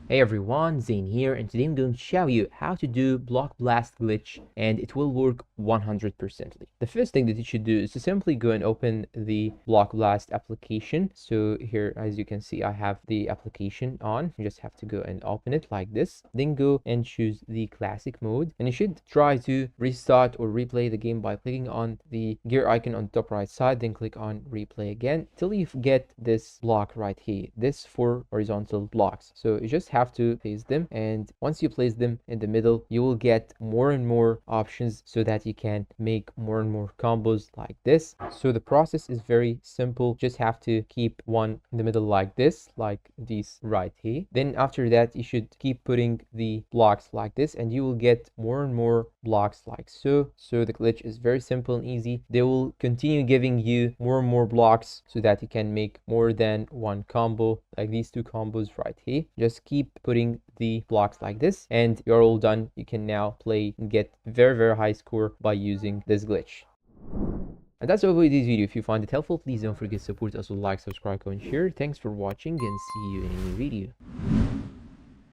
Hey everyone, Zane here, and today I'm going to show you how to do Block Blast glitch, and it will work 100%. The first thing that you should do is to simply go and open the Block Blast application. So here, as you can see, I have the application on. You just have to go and open it like this. Then go and choose the classic mode, and you should try to restart or replay the game by clicking on the gear icon on the top right side, then click on replay again till you get this block right here, this 4 horizontal blocks. So you just have to place them, and once you place them in the middle, you will get more and more options so that you can make more and more combos like this. So the process is very simple. Just have to keep one in the middle like this, like these right here. Then after that, you should keep putting the blocks like this, and you will get more and more blocks like so. So the glitch is very simple and easy. They will continue giving you more and more blocks so that you can make more than one combo, like these two combos right here. Just keep putting the blocks like this, and you're all done. You can now play and get very high score by using this glitch. And that's all for this video. If you find it helpful, please don't forget to support us with like, subscribe, comment, share. Thanks for watching, and see you in a new video.